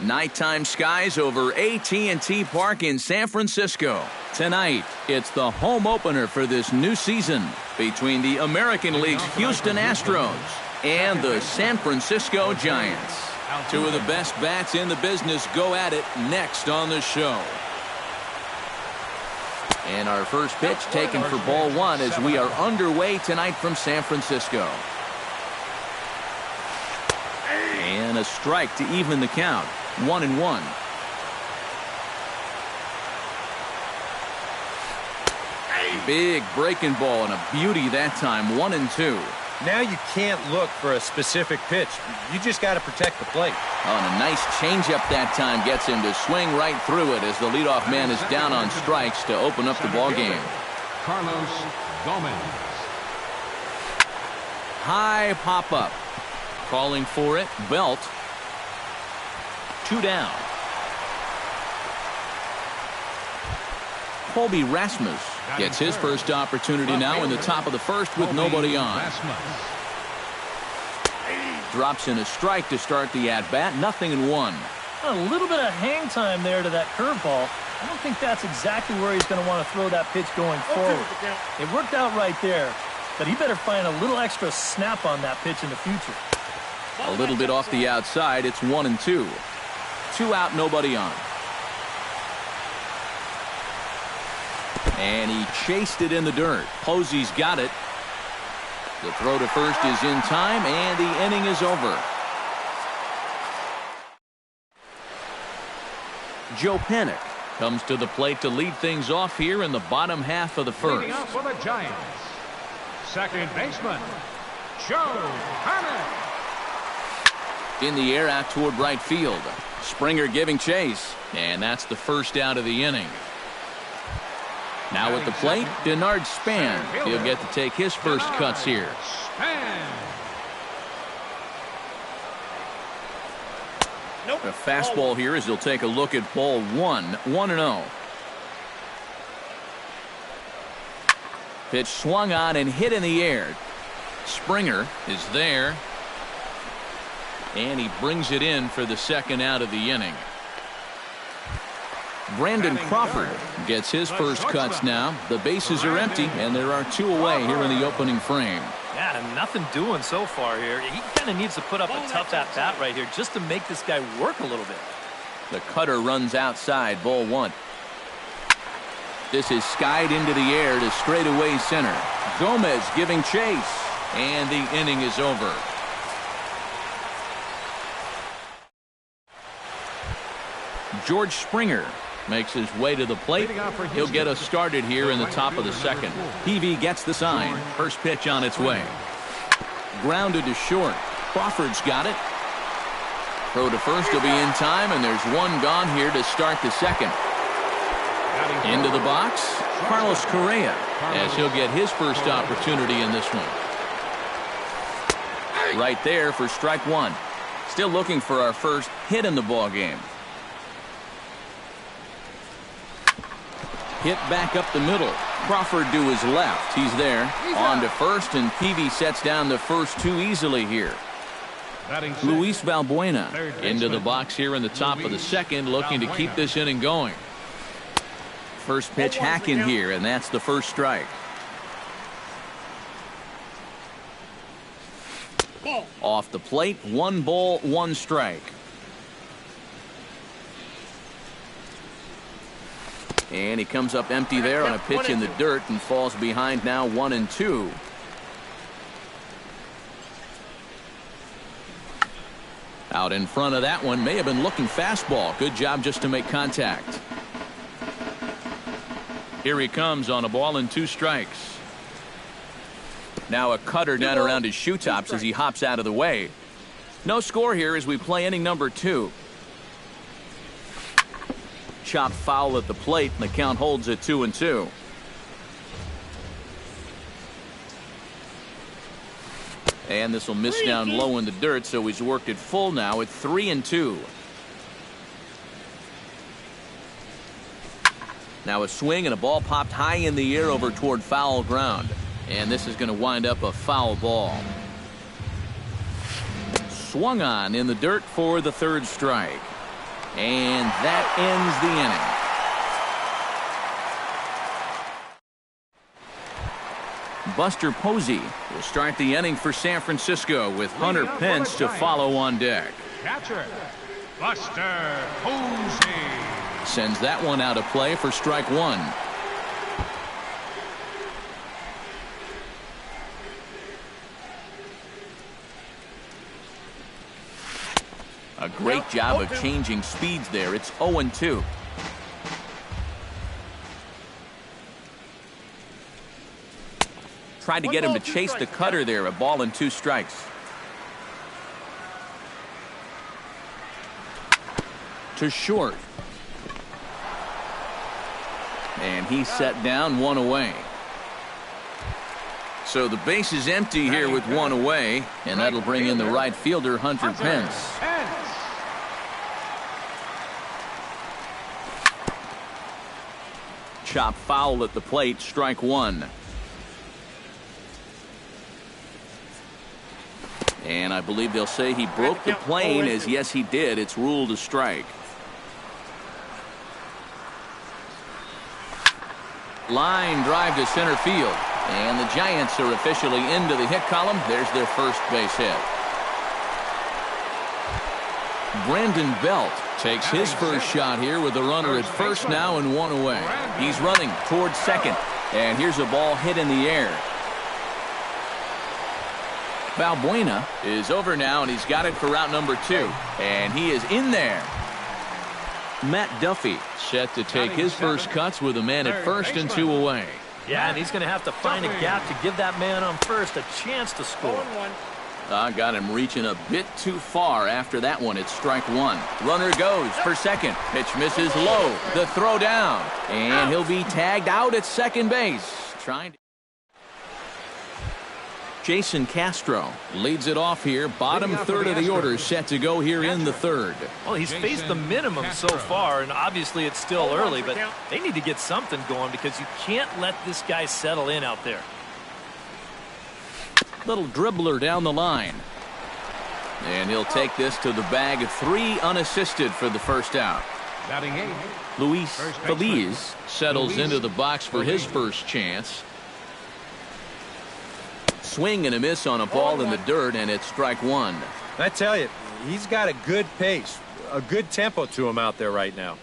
Nighttime skies over AT&T Park in San Francisco. Tonight, it's the home opener for this new season between the American League's Houston Astros and the San Francisco Giants. Two of the best bats in the business go at it next on the show. And our first pitch taken for ball one as we are underway tonight from San Francisco. And a strike to even the count. 1-1. Big breaking ball and a beauty that time. 1-2. Now you can't look for a specific pitch. You just got to protect the plate. Oh, and a nice changeup that time gets him to swing right through it as the leadoff man is down on strikes to open up the ball game. Carlos Gomez. High pop up. Calling for it. Belt. 2 down. Colby Rasmus gets his first opportunity now in the top of the first with nobody on. Drops in a strike to start the at-bat. 0-1. A little bit of hang time there to that curveball. I don't think that's exactly where he's going to want to throw that pitch going forward. It worked out right there, but he better find a little extra snap on that pitch in the future. A little bit off the outside. It's 1-2. 2 out, nobody on. And he chased it in the dirt. Posey's got it. The throw to first is in time, and the inning is over. Joe Panik comes to the plate to lead things off here in the bottom half of the first. Leading off for the Giants, second baseman, Joe Panik. In the air out toward right field. Springer giving chase, and that's the first out of the inning. Now at the plate, Denard Span. He'll get to take his first cuts here. A fastball here as he'll take a look at ball one. 1-0. Pitch swung on and hit in the air. Springer is there. And he brings it in for the second out of the inning. Brandon Crawford gets his first cuts now. The bases are empty, and there are 2 away here in the opening frame. Yeah, nothing doing so far here. He kind of needs to put up a tough at-bat right here just to make this guy work a little bit. The cutter runs outside, ball 1. This is skied into the air to straightaway center. Gomez giving chase, and the inning is over. George Springer makes his way to the plate. He'll get us started here in the top of the second. PV gets the sign. First pitch on its way. Grounded to short. Crawford's got it. Throw to first will be in time, and there's one gone here to start the second. Into the box, Carlos Correa, as he'll get his first opportunity in this one. Right there for strike 1. Still looking for our first hit in the ball game. Hit back up the middle. Crawford to his left. He's there. On to first, and Peavy sets down the first 2 easily here. Luis Valbuena into the box here in the top of the second, looking to keep this inning going. First pitch hacking here, and that's the first strike. Off the plate, 1 ball, 1 strike. And he comes up empty there on a pitch in the dirt and falls behind now 1-2. Out in front of that one, may have been looking fastball. Good job just to make contact. Here he comes on a ball and 2 strikes. Now a cutter down around his shoe tops as he hops out of the way. No score here as we play inning number 2. Chop foul at the plate, and the count holds at 2-2. And this will miss down low in the dirt, so he's worked it full now at 3-2. Now a swing and a ball popped high in the air over toward foul ground. And this is going to wind up a foul ball. Swung on in the dirt for the 3rd strike. And that ends the inning. Buster Posey will start the inning for San Francisco with Hunter Pence to follow on deck. Catcher, Buster Posey. Sends that one out of play for strike one. A great job of changing speeds there. It's 0-2. Tried to get him to chase the cutter there. A ball and 2 strikes. To short. And he's set down, 1 away. So the base is empty here with 1 away, and that'll bring in the right fielder, Hunter Pence. Chop foul at the plate, strike 1. And I believe they'll say he broke the plane, as yes he did. It's ruled a strike. Line drive to center field. And the Giants are officially into the hit column. There's their first base hit. Brandon Belt takes his first shot here with a runner at first now and 1 away. He's running towards second. And here's a ball hit in the air. Valbuena is over now, and he's got it for route number 2. And he is in there. Matt Duffy set to take his first cuts with a man at first and 2 away. Yeah, and he's going to have to find a gap to give that man on first a chance to score. Got him reaching a bit too far after that one. It's strike 1. Runner goes for second. Pitch misses low. The throw down. And he'll be tagged out at second base. Jason Castro leads it off here. Bottom third of the order set to go here in the third. Well, he's faced the minimum so far, and obviously it's still early, but they need to get something going because you can't let this guy settle in out there. Little dribbler down the line. And he'll take this to the bag of 3 unassisted for the first out. Batting 8. Luis Feliz settles into the box for his first chance. Swing and a miss on a ball in the dirt, and it's strike 1. I tell you, he's got a good pace, a good tempo to him out there right now.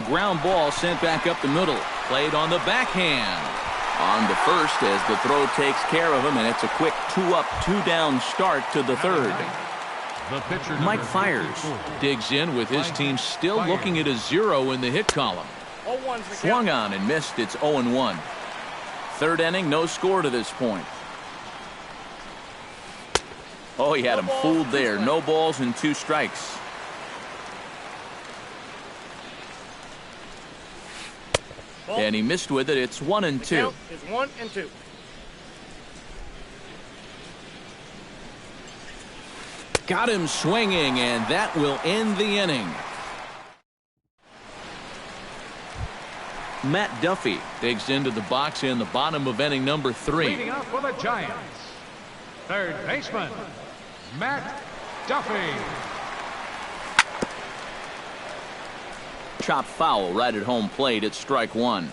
Ground ball sent back up the middle. Played on the backhand. On the first as the throw takes care of him, and it's a quick 2-up, 2-down start to the third. Mike Fiers digs in with his team still looking at a 0 in the hit column. Swung on and missed. It's 0-1. Third inning, no score to this point. Oh, he had him fooled there. No balls and 2 strikes. And he missed with it. It's 1-2. It's 1-2. Got him swinging, and that will end the inning. Matt Duffy digs into the box in the bottom of inning number 3. Leading up for the Giants, third baseman, Matt Duffy. Chop foul right at home plate. It's strike 1.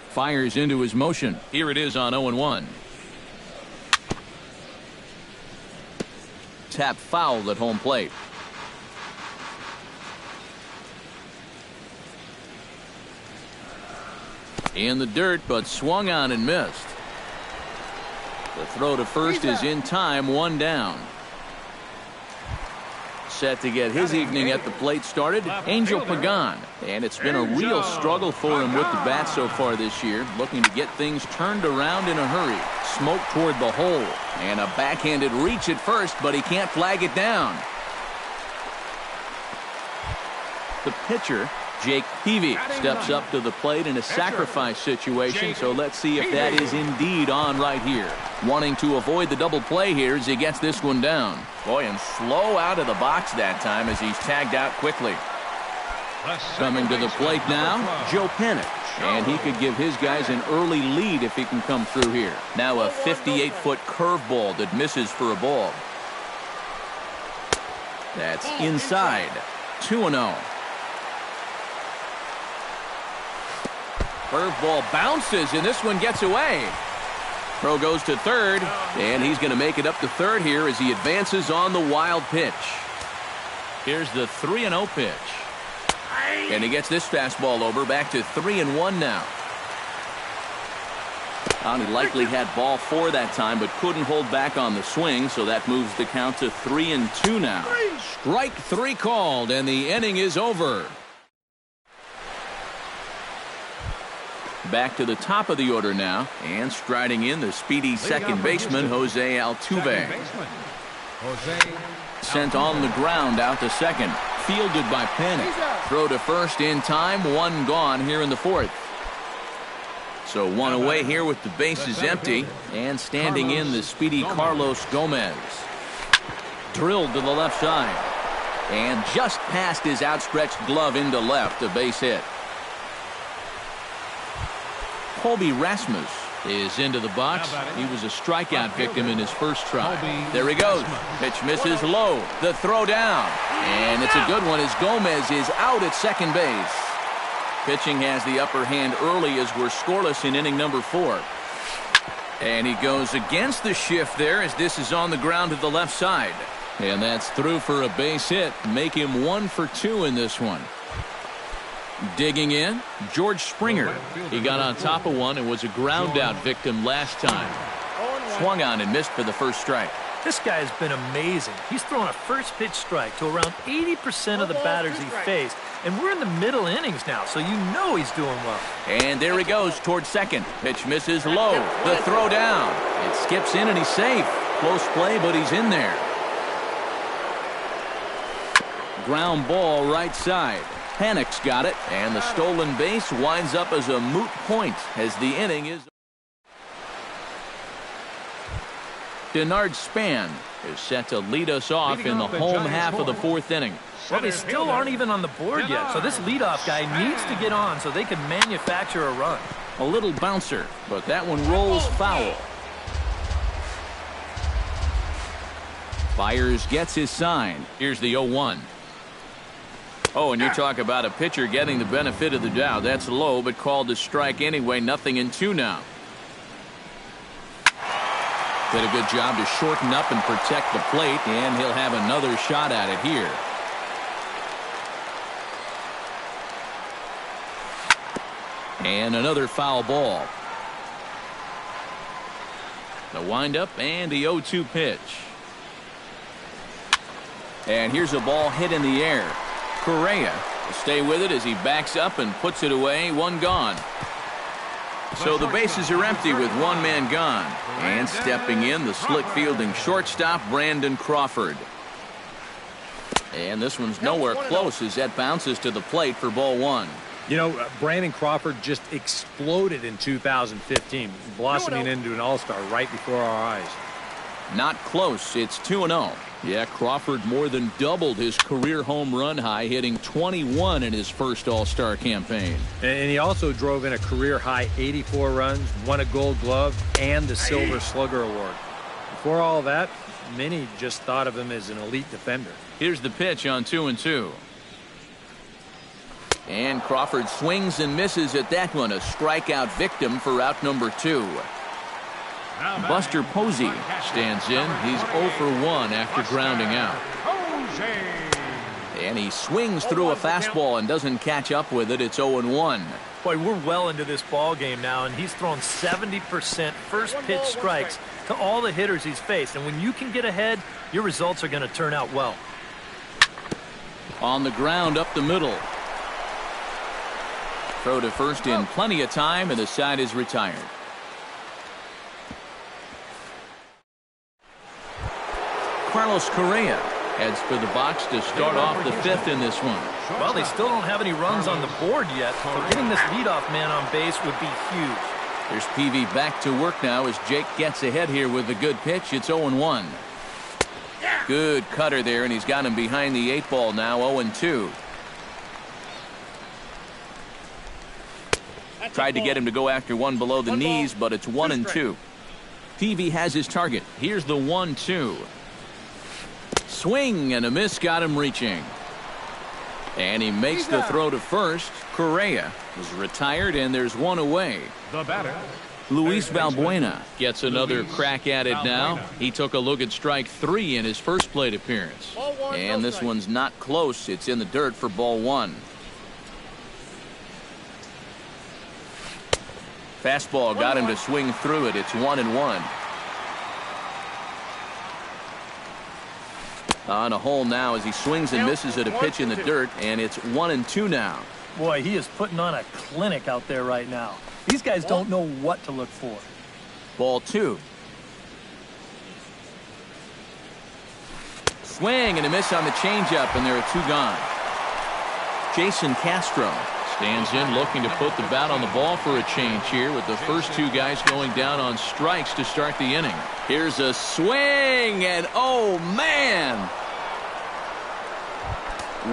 Fires into his motion. Here it is on 0-1. Tap foul at home plate. In the dirt, but swung on and missed. The throw to first is in time, 1 down. Set to get his evening at the plate started, Angel Pagan. And it's been a real struggle for him with the bat so far this year, looking to get things turned around in a hurry. Smoke toward the hole, and a backhanded reach at first, but he can't flag it down. The pitcher, Jake Peavy, steps up to the plate in a sacrifice situation, so let's see if that is indeed on right here. Wanting to avoid the double play here as he gets this one down. Boy, and slow out of the box that time as he's tagged out quickly. Coming to the plate now, Joe Panic. And he could give his guys an early lead if he can come through here. Now a 58-foot curveball that misses for a ball. That's inside. 2-0. Curveball bounces, and this one gets away. Throw goes to third, and he's going to make it up to third here as he advances on the wild pitch. Here's the 3-0 pitch. And he gets this fastball over, back to 3-1 now. He likely had ball 4 that time, but couldn't hold back on the swing, so that moves the count to 3-2 now. Strike 3 called, and the inning is over. Back to the top of the order now, and striding in the speedy second baseman, Jose Altuve. Sent on the ground out to second. Fielded by Panic. Throw to first in time. 1 gone here in the 4th. So 1 away here with the bases empty. And standing in the speedy Carlos Gomez. Drilled to the left side. And just past his outstretched glove into left. A base hit. Colby Rasmus is into the box. He was a strikeout victim in his first try. There he goes. Pitch misses low. The throw down. And it's a good one as Gomez is out at second base. Pitching has the upper hand early as we're scoreless in inning number 4. And he goes against the shift there as this is on the ground to the left side. And that's through for a base hit. Make him 1 for 2 in this one. Digging in, George Springer. He got on top of one and was a ground out victim last time. Swung on and missed for the first strike. This guy has been amazing. He's thrown a first pitch strike to around 80% of the batters he faced. And we're in the middle innings now, so you know he's doing well. And there he goes towards second. Pitch misses low. The throw down. It skips in and he's safe. Close play, but he's in there. Ground ball right side. Panic's got it, and the stolen base winds up as a moot point as the inning is. Denard Span is set to lead us off in the home half of the 4th inning. Well, they still aren't even on the board yet, so this leadoff guy needs to get on so they can manufacture a run. A little bouncer, but that one rolls foul. Byers gets his sign. Here's the 0-1. Oh, and you talk about a pitcher getting the benefit of the doubt. That's low, but called a strike anyway. 0-2 now. Did a good job to shorten up and protect the plate, and he'll have another shot at it here. And another foul ball. The windup and the 0-2 pitch. And here's a ball hit in the air. Correa will stay with it as he backs up and puts it away. 1 gone. So the bases are empty with 1 man gone. And stepping in, the slick fielding shortstop, Brandon Crawford. And this one's nowhere close as that bounces to the plate for ball 1. You know, Brandon Crawford just exploded in 2015, blossoming into an all-star right before our eyes. Not close. It's 2-0. Yeah, Crawford more than doubled his career home run high, hitting 21 in his first All-Star campaign. And he also drove in a career-high 84 runs, won a Gold Glove, and the Silver Slugger Award. Before all that, many just thought of him as an elite defender. Here's the pitch on 2-2. And Crawford swings and misses at that one, a strikeout victim for out number 2. Buster Posey stands in. He's 0 for 1 after grounding out. And he swings through a fastball and doesn't catch up with it. It's 0-1. Boy, we're well into this ball game now, and he's thrown 70% first pitch strikes to all the hitters he's faced. And when you can get ahead, your results are going to turn out well. On the ground up the middle. Throw to first in plenty of time, and the side is retired. Carlos Correa heads for the box to start off the 5th in this one. Well, they still don't have any runs on the board yet, so getting this leadoff man on base would be huge. There's PV back to work now as Jake gets ahead here with a good pitch. It's 0-1. Good cutter there, and he's got him behind the 8 ball now, 0-2. Tried to get him to go after one below the knees, but it's 1-2. PV has his target. Here's the 1-2. Swing and a miss got him reaching. And he makes the throw to first. Correa is retired, and there's one away. The batter, Luis Valbuena gets another crack at it now. He took a look at strike 3 in his first plate appearance. And this one's not close. It's in the dirt for ball 1. Fastball got him to swing through it. It's 1-1. On a hole now as he swings and misses at a pitch in the dirt, and it's 1-2 now. Boy, he is putting on a clinic out there right now. These guys don't know what to look for. Ball 2. Swing and a miss on the changeup, and there are 2 gone. Jason Castro stands in looking to put the bat on the ball for a change here with the first 2 guys going down on strikes to start the inning. Here's a swing, and oh man!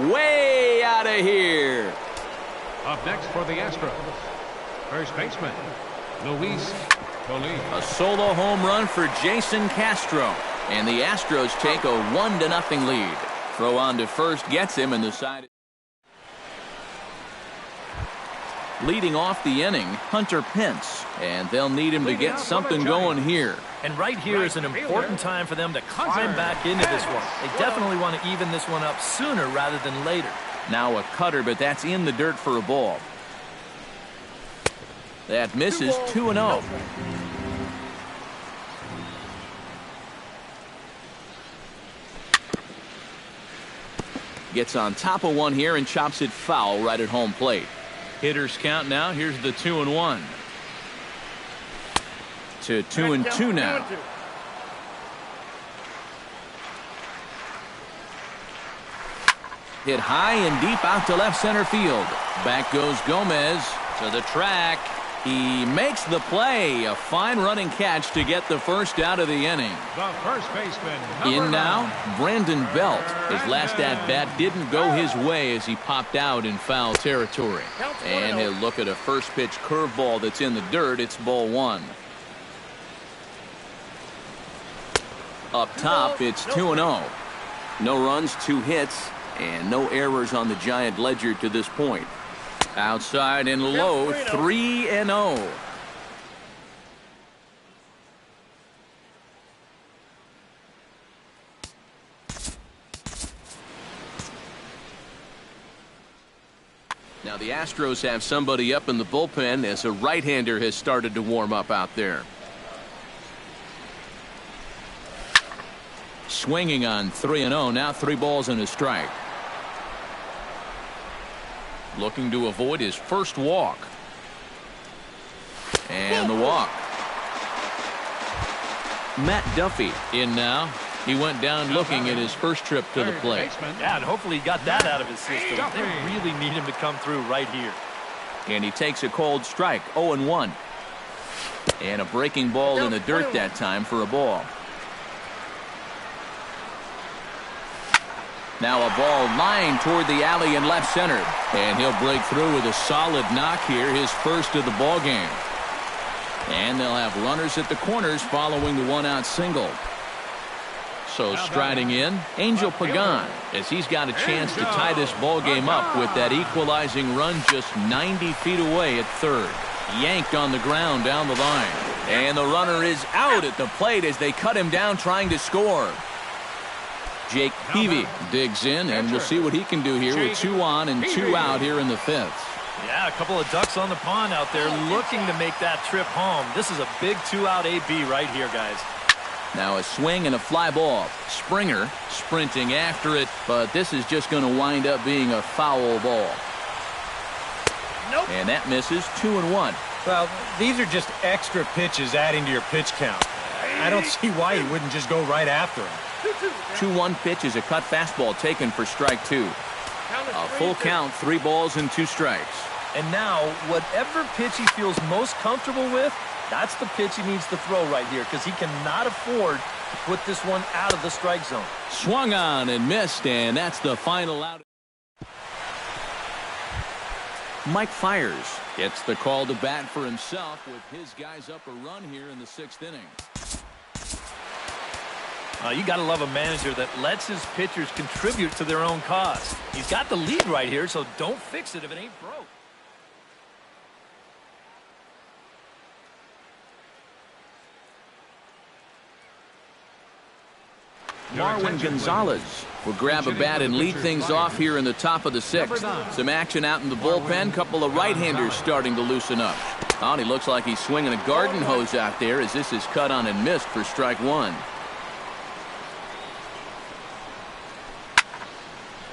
Way out of here. up next for the Astros, first baseman, Luis Colin. A solo home run for Jason Castro. And the Astros take a 1-0 lead. Throw on to first gets him, and the side. Leading off the inning, Hunter Pence. And they'll need him to get something going here. And right here is an important time for them to climb back into this one. They definitely want to even this one up sooner rather than later. Now a cutter, but that's in the dirt for a ball. That misses. 2-0. Gets on top of one here and chops it foul right at home plate. Hitters count now. Here's the 2-1. To 2-2 now. Hit high and deep out to left center field. Back goes Gomez to the track. He makes the play. A fine running catch to get the first out of the inning. The first baseman. In now, Brandon Belt. His last at-bat didn't go his way as he popped out in foul territory. And he'll look at a first pitch curveball that's in the dirt. It's ball 1. Up top, it's 2-0. No runs, 2 hits, and no errors on the Giant ledger to this point. Outside and low, 3-0. Now the Astros have somebody up in the bullpen as a right-hander has started to warm up out there. Swinging on 3-0, now 3 balls and a strike. Looking to avoid his first walk. And the walk. Matt Duffy in now. He went down looking at his first trip to the plate. Yeah, and hopefully he got that out of his system. They really need him to come through right here. And he takes a cold strike, 0-1. And a breaking ball in the dirt that time for a ball. Now a ball lined toward the alley in left center. And he'll break through with a solid knock here, his first of the ball game. And they'll have runners at the corners following the 1-out single. So striding in, Angel Pagan, as he's got a chance to tie this ball game up with that equalizing run just 90 feet away at third. Yanked on the ground down the line. And the runner is out at the plate as they cut him down trying to score. Jake Peavy digs in, and we'll see what he can do here with 2 on and 2 out here in the 5th. Yeah, a couple of ducks on the pond out there looking to make that trip home. This is a big 2-out AB right here, guys. Now a swing and a fly ball. Springer sprinting after it, but this is just going to wind up being a foul ball. Nope. And that misses. 2-1. Well, these are just extra pitches adding to your pitch count. I don't see why he wouldn't just go right after him. 2-1 pitch is a cut fastball taken for strike 2. A full count, 3 balls and 2 strikes. And now, whatever pitch he feels most comfortable with, that's the pitch he needs to throw right here because he cannot afford to put this one out of the strike zone. Swung on and missed, and that's the final out. Mike Fiers gets the call to bat for himself with his guys up a run here in the 6th inning. You got to love a manager that lets his pitchers contribute to their own cause. He's got the lead right here, so don't fix it if it ain't broke. Marwin Gonzalez will grab a bat and lead things off here in the top of the sixth. Some action out in the bullpen. Couple of right-handers starting to loosen up. Oh, he looks like he's swinging a garden hose out there as this is cut on and missed for strike one.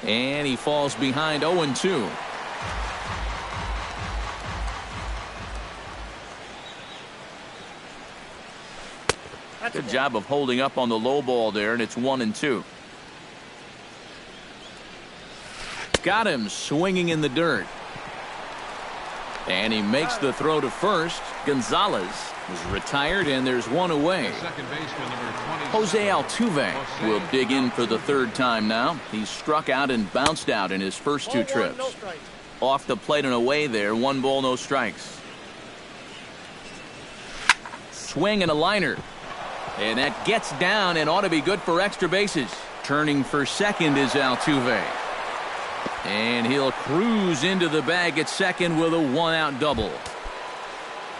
And he falls behind 0-2. Good job of holding up on the low ball there, and it's 1-2. Got him swinging in the dirt. And he makes the throw to first. Gonzalez is retired, and there's one away. Jose Altuve will dig in for the third time now. He's struck out and bounced out in his first two trips. Off the plate and away there, 1 ball, no strikes. Swing and a liner. And that gets down and ought to be good for extra bases. Turning for second is Altuve. And he'll cruise into the bag at second with a 1-out double.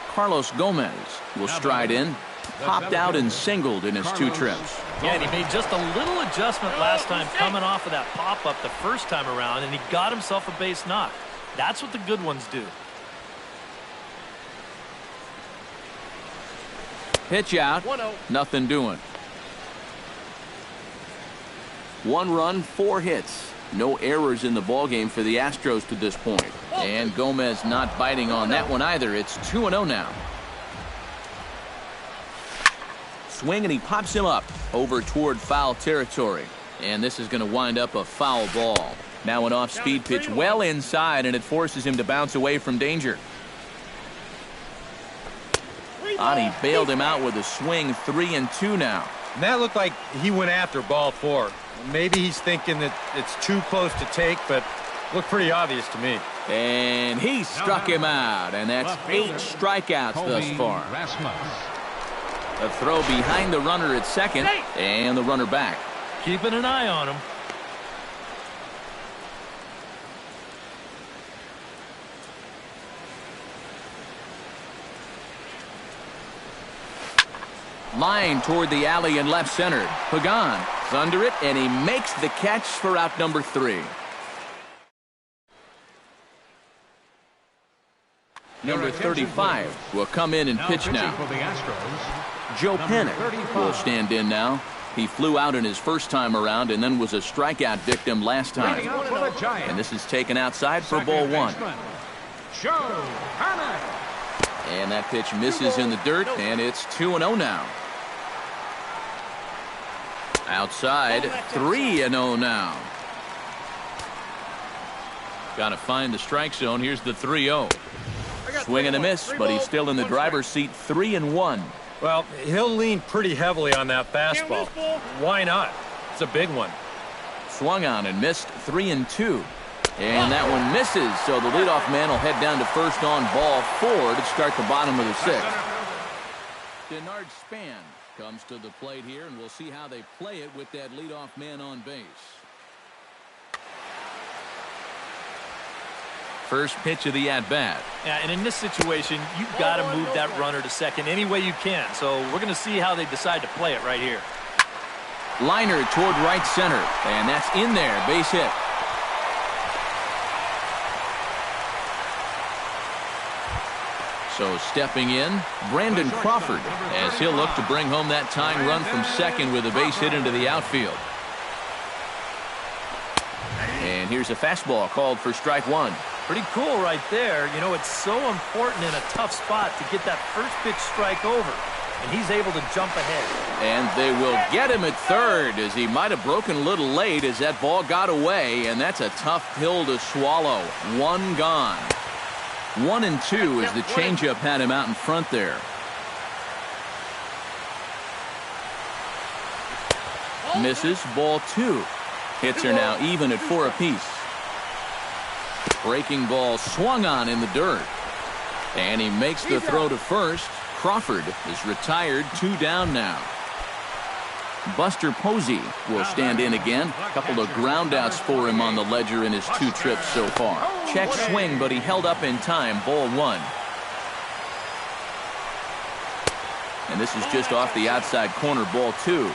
Carlos Gomez will stride in. Popped out and singled in his 2 trips. Yeah, and he made just a little adjustment last time coming off of that pop-up the first time around, and he got himself a base knock. That's what the good ones do. Pitch out. Nothing doing. 1 run, 4 hits. No errors in the ballgame for the Astros to this point. And Gomez not biting on that one either. It's 2-0 now. Swing, and he pops him up over toward foul territory. And this is going to wind up a foul ball. Now an off-speed pitch well inside, and it forces him to bounce away from danger. He bailed him out with a swing. 3-2 now. And that looked like he went after ball 4. Maybe he's thinking that it's too close to take, but looked pretty obvious to me. And he struck him out, and that's 8 strikeouts thus far. A throw behind the runner at second, and the runner back. Keeping an eye on him. Line toward the alley in left center. Pagan is under it, and he makes the catch for out number 3. Number 35 will come in and pitch now. Joe Panic will stand in now. He flew out in his first time around and then was a strikeout victim last time. And this is taken outside for ball 1. And that pitch misses in the dirt, and it's 2-0 now. Outside, 3-0 now. Got to find the strike zone. Here's the 3-0. Swing and a miss, but he's still in the driver's seat. 3-1. Well, he'll lean pretty heavily on that fastball. Why not? It's a big one. Swung on and missed. 3-2. And that one misses, so the leadoff man will head down to first on ball 4 to start the bottom of the 6th. Denard Span comes to the plate here, and we'll see how they play it with that leadoff man on base. First pitch of the at-bat. Yeah, and in this situation, you've got to move that runner to second any way you can. So we're going to see how they decide to play it right here. Liner toward right center, and that's in there. Base hit. So stepping in, Brandon Crawford, as he'll look to bring home that tying run from second with a base hit into the outfield. And here's a fastball called for strike 1. Pretty cool right there. You know, it's so important in a tough spot to get that first pitch strike over. And he's able to jump ahead. And they will get him at third, as he might have broken a little late as that ball got away. And that's a tough pill to swallow. 1 gone. 1-2 as the changeup had him out in front there. Misses. Ball 2. Hits are now even at 4 apiece. Breaking ball swung on in the dirt. And he makes the throw to first. Crawford is retired. 2 down now. Buster Posey will stand in again. A couple of groundouts for him on the ledger in his 2 trips so far. Check swing, but he held up in time. Ball 1. And this is just off the outside corner. Ball 2.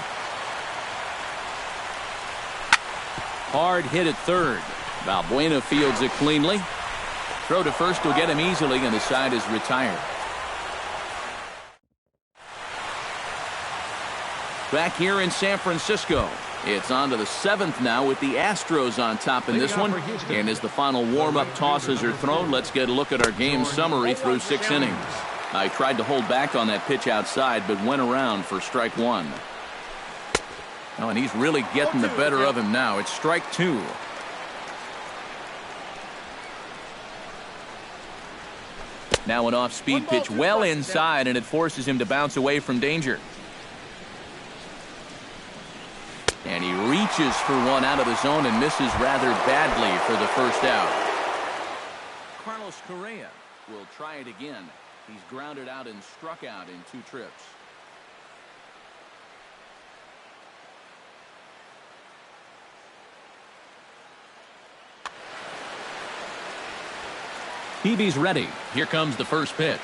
Hard hit at third. Valbuena fields it cleanly. Throw to first will get him easily, and the side is retired. Back here in San Francisco, it's on to the 7th now with the Astros on top in this one. And as the final warm-up tosses are thrown, let's get a look at our game summary through 6 innings. I tried to hold back on that pitch outside, but went around for strike 1. Oh, and he's really getting the better of him now. It's strike 2. Now an off-speed pitch well inside, and it forces him to bounce away from danger. And he reaches for one out of the zone and misses rather badly for the first out. Carlos Correa will try it again. He's grounded out and struck out in 2 trips. Peavy's ready. Here comes the first pitch.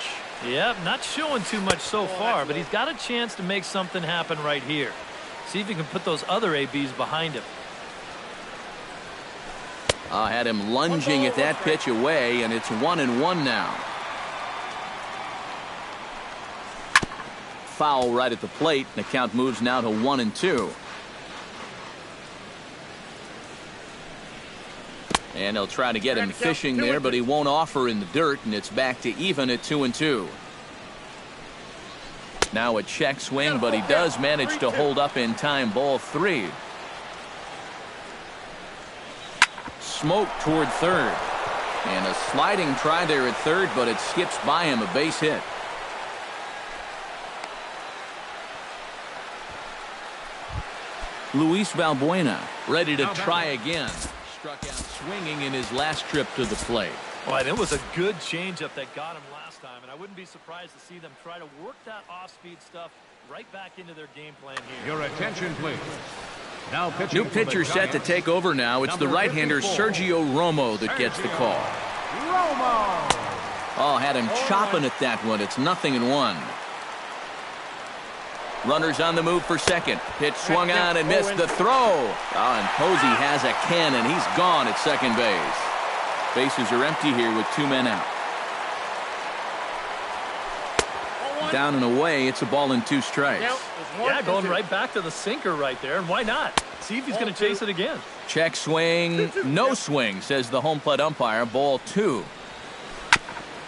Yep, not showing too much so far, but he's got a chance to make something happen right here. See if he can put those other ABs behind him. Had him lunging at that pitch away, and it's 1-1 now. Foul right at the plate. The count moves now to 1-2. And he'll try to get him fishing there, but he won't offer in the dirt, and it's back to even at 2-2. Now a check swing, but he does manage to hold up in time. Ball 3. Smoke toward third. And a sliding try there at third, but it skips by him. A base hit. Luis Valbuena ready to try again. Struck out swinging in his last trip to the plate. Well, and it was a good changeup that got him last time, and I wouldn't be surprised to see them try to work that off-speed stuff right back into their game plan here. Your attention, please. Now pitching. New pitcher set to take over now. It's the right-hander Sergio Romo that gets the call. Romo. Oh, had him chopping at that one. It's 0-1. Runners on the move for second. Pitch swung on and missed the throw. Oh, and Posey has a cannon. He's gone at second base. Bases are empty here with 2 men out. Down and away, it's a ball and 2 strikes. Yeah, going right back to the sinker right there. And why not? See if he's going to chase it again. Check swing, no swing, says the home plate umpire. Ball 2.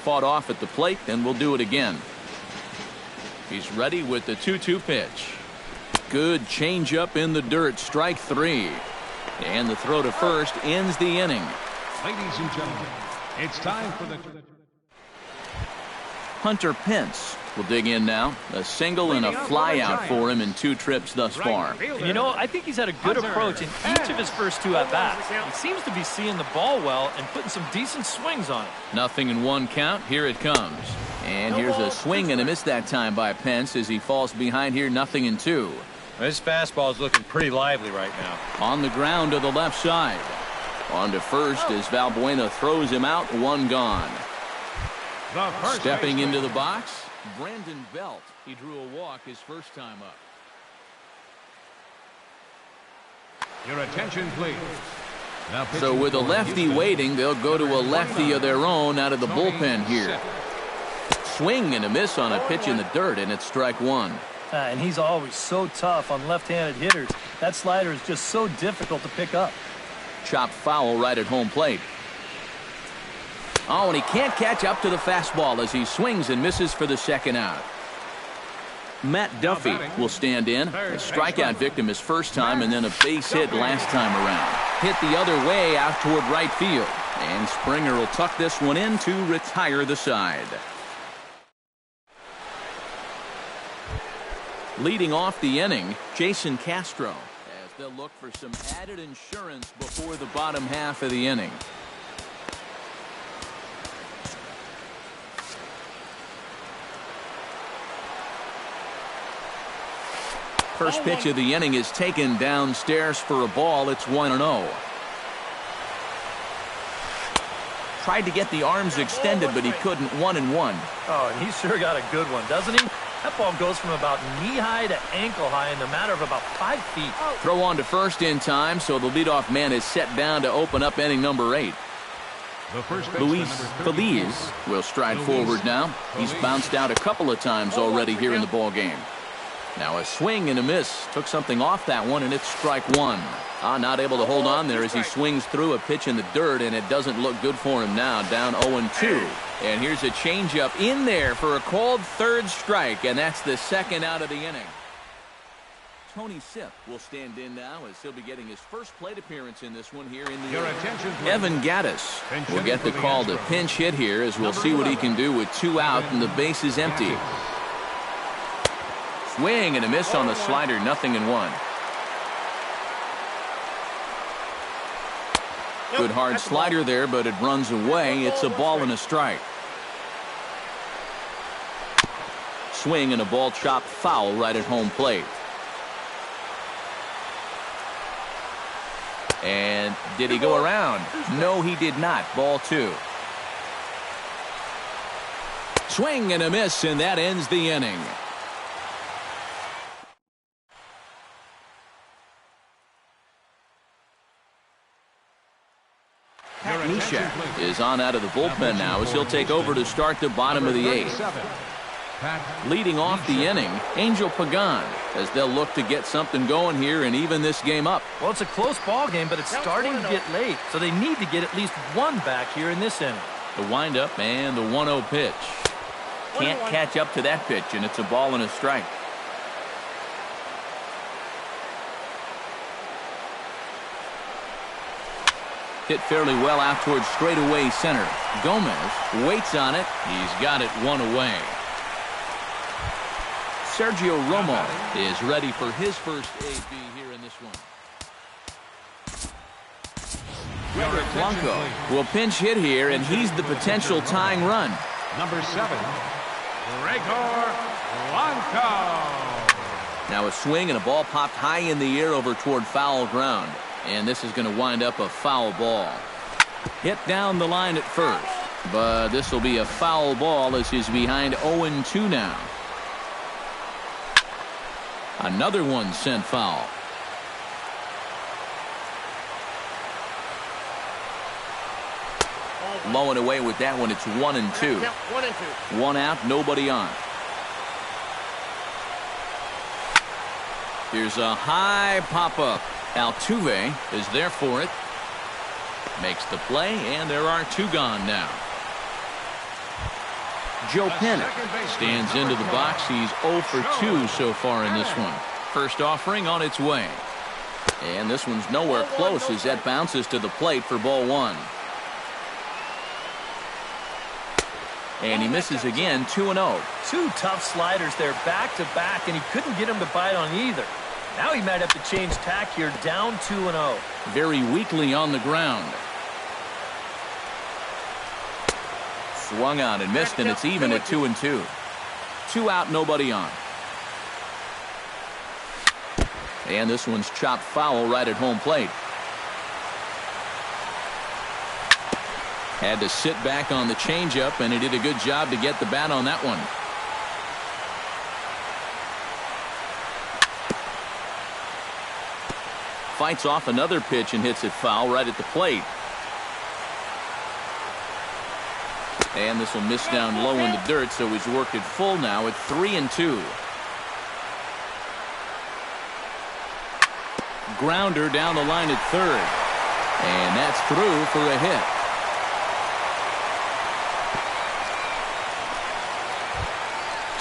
Fought off at the plate, and we'll do it again. He's ready with the 2-2 pitch. Good changeup in the dirt. Strike 3. And the throw to first ends the inning. Ladies and gentlemen, it's time for the... Hunter Pence will dig in now. A single and a fly out for him in 2 trips thus far. And you know, I think he's had a good approach in each of his first 2 at-bats. He seems to be seeing the ball well and putting some decent swings on it. 0-1 count. Here it comes. And here's a swing and a miss that time by Pence as he falls behind here. 0-2. This fastball is looking pretty lively right now. On the ground to the left side. On to first as Valbuena throws him out. 1 gone. Stepping into the box, Brandon Belt. He drew a walk his first time up. Your attention, please. So with a lefty waiting, they'll go to a lefty of their own out of the bullpen here. Swing and a miss on a pitch in the dirt, and it's strike 1. And he's always so tough on left-handed hitters. That slider is just so difficult to pick up. Chopped foul right at home plate. Oh, and he can't catch up to the fastball as he swings and misses for the second out. Matt Duffy will stand in. A strikeout victim his first time and then a base hit last time around. Hit the other way out toward right field. And Springer will tuck this one in to retire the side. Leading off the inning, Jason Castro, as they'll look for some added insurance before the bottom half of the inning. First pitch of the inning is taken downstairs for a ball. It's 1-0. Tried to get the arms extended, but he couldn't. 1-1. Oh, and he sure got a good one, doesn't he? That ball goes from about knee-high to ankle-high in the matter of about 5 feet. Throw on to first in time, so the leadoff man is set down to open up inning number 8. Luis Feliz will stride forward now. He's bounced out a couple of times already here in the ball game. Now a swing and a miss. Took something off that one, and it's strike one. Not able to hold on there as he swings through a pitch in the dirt, and it doesn't look good for him now. Down 0-2. And here's a changeup in there for a called third strike, and that's the second out of the inning. Tony Sipp will stand in now as he'll be getting his first plate appearance in this one here in the inning. Evan Gaddis will get the call to pinch hit here as we'll see what he can do with 2 out and the base is empty. Swing and a miss on the slider, 0-1. Good hard slider there, but it runs away. It's a ball and a strike. Swing and a ball chopped foul right at home plate. And did he go around? No, he did not. Ball 2. Swing and a miss, and that ends the inning. Nisha is on out of the bullpen now as he'll take over to start the bottom of the 8th. Leading off the inning, Angel Pagan, as they'll look to get something going here and even this game up. Well, it's a close ball game, but it's starting to get late, so they need to get at least one back here in this inning. The windup and the 1-0 pitch. Can't catch up to that pitch, and it's a ball and a strike. Hit fairly well out towards straightaway center. Gomez waits on it. He's got it one away. Sergio Romo is ready for his first AB here in this one. Blanco will pinch hit here, and he's the potential tying run. Number 7, Gregor Blanco. Now a swing and a ball popped high in the air over toward foul ground. And this is going to wind up a foul ball. Hit down the line at first. But this will be a foul ball as he's behind 0-2 now. Another one sent foul. Low and away with that one. It's 1-2. 1 out, nobody on. Here's a high pop-up. Altuve is there for it. Makes the play, and there are 2 gone now. Joe Pennick stands into the box. He's 0 for 2 so far in this one. First offering on its way. And this one's nowhere close as that bounces to the plate for ball 1. And he misses again, 2-0. 2 tough sliders there back to back, and he couldn't get him to bite on either. Now he might have to change tack here, down 2-0. Very weakly on the ground. Swung on and missed, and it's even at 2-2. 2 out, nobody on. And this one's chopped foul right at home plate. Had to sit back on the changeup, and he did a good job to get the bat on that one. Fights off another pitch and hits it foul right at the plate. And this will miss down low in the dirt, so he's worked it full now at 3-2. Grounder down the line at third. And that's through for a hit.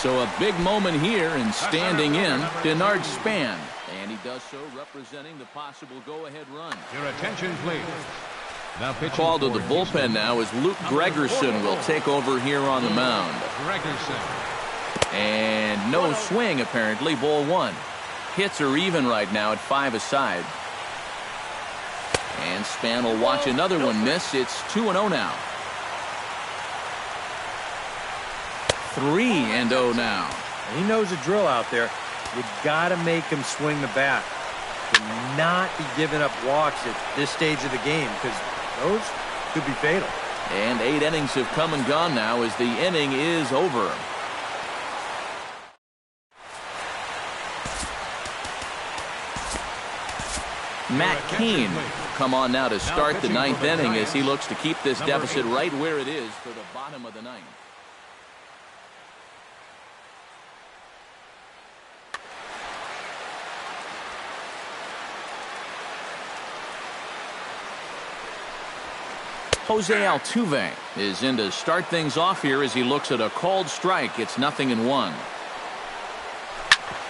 So a big moment here, and standing in, Denard Span. And he does so representing the possible go-ahead run. Your attention, please. Now call to the bullpen now as Luke Gregerson will take over here on the mound. Gregerson. And no swing, apparently. Ball 1. Hits are even right now at 5 aside. And Span will watch another one miss. It's 2-0 now. 3-0 now. He knows the drill out there. You got to make him swing the bat. And not be giving up walks at this stage of the game, because those could be fatal. And 8 innings have come and gone now as the inning is over. Matt Cain come on now to start the 9th inning as he looks to keep this deficit right where it is for the bottom of the 9th. Jose Altuve is in to start things off here as he looks at a called strike. It's 0-1.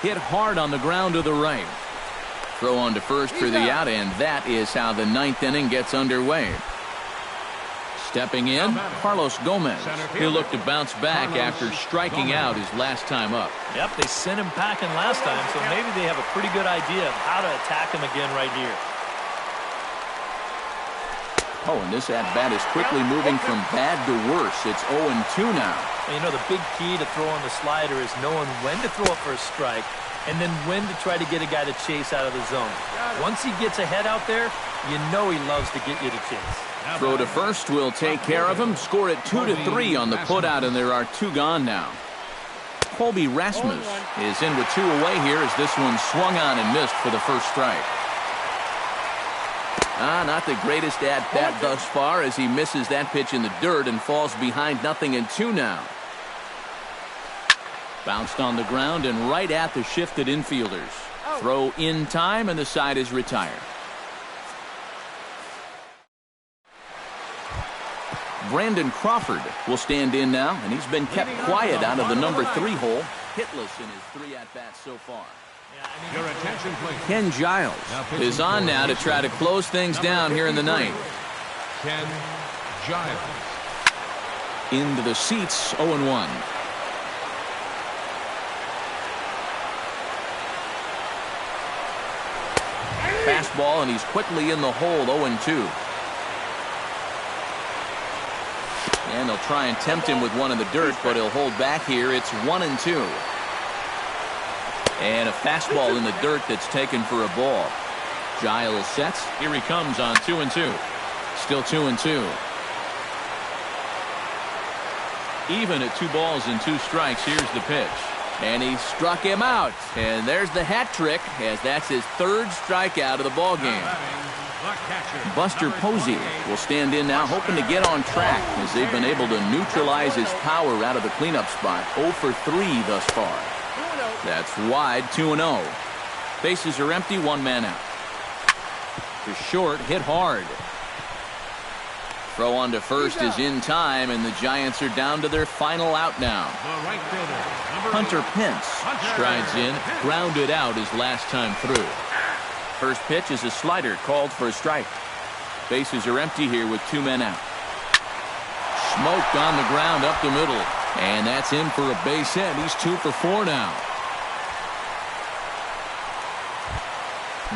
Hit hard on the ground to the right. Throw on to first for the out, and that is how the 9th inning gets underway. Stepping in, Carlos Gomez. He'll look to bounce back after striking out his last time up. Yep, they sent him packing last time, so maybe they have a pretty good idea of how to attack him again right here. Oh, and this at-bat is quickly moving from bad to worse. It's 0-2 now. And you know, the big key to throwing the slider is knowing when to throw it for a strike and then when to try to get a guy to chase out of the zone. Once he gets ahead out there, you know he loves to get you to chase. Throw to first will take care of him. Score it 2-3 on the putout, and there are 2 gone now. Colby Rasmus is in with 2 away here as this one swung on and missed for the first strike. Not the greatest at-bat thus far as he misses that pitch in the dirt and falls behind 0-2 now. Bounced on the ground and right at the shifted infielders. Throw in time and the side is retired. Brandon Crawford will stand in now, and he's been kept quiet out of the number 3 hole. Hitless in his 3 at-bats so far. Your attention, please. Ken Giles is on now to try to close things down here in the 9th. Ken Giles. Into the seats, 0-1. Fastball, and he's quickly in the hole, 0-2. And they'll try and tempt him with one in the dirt, but he'll hold back here. It's 1-2. And a fastball in the dirt that's taken for a ball. Giles sets. Here he comes on 2-2. Still 2-2. Even at 2 balls and 2 strikes. Here's the pitch. And he struck him out. And there's the hat trick, as that's his 3rd strikeout of the ball game. Buster Posey will stand in now, hoping to get on track as they've been able to neutralize his power out of the cleanup spot. 0 for 3 thus far. That's wide, 2-0. Bases are empty, 1 man out. To short, hit hard. Throw on to first is in time, and the Giants are down to their final out now. Hunter Pence strides in, grounded out his last time through. First pitch is a slider called for a strike. Bases are empty here with 2 men out. Smoked on the ground up the middle, and that's in for a base hit. He's 2 for 4 now.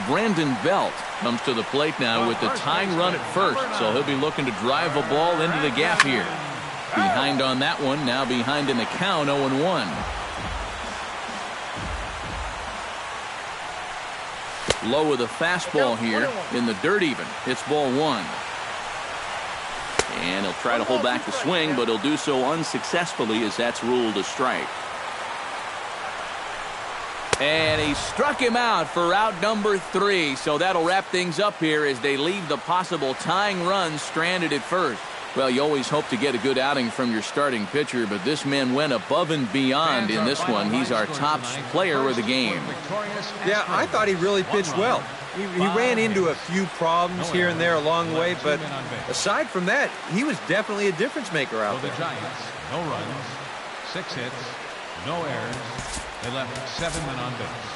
Brandon Belt comes to the plate now with the tying run at first, so he'll be looking to drive a ball into the gap here. Behind on that one, now behind in the count, 0-1. Low with a fastball here in the dirt even. It's ball 1. And he'll try to hold back the swing, but he'll do so unsuccessfully as that's ruled a strike. And he struck him out for out number 3. So that'll wrap things up here as they leave the possible tying run stranded at first. Well, you always hope to get a good outing from your starting pitcher, but this man went above and beyond in this one. He's our top player of the game. Yeah, I thought he really pitched well. He ran into a few problems here and there along the way, but aside from that, he was definitely a difference maker out there. The Giants, no runs, 6 hits, no errors. They left 7 men on base.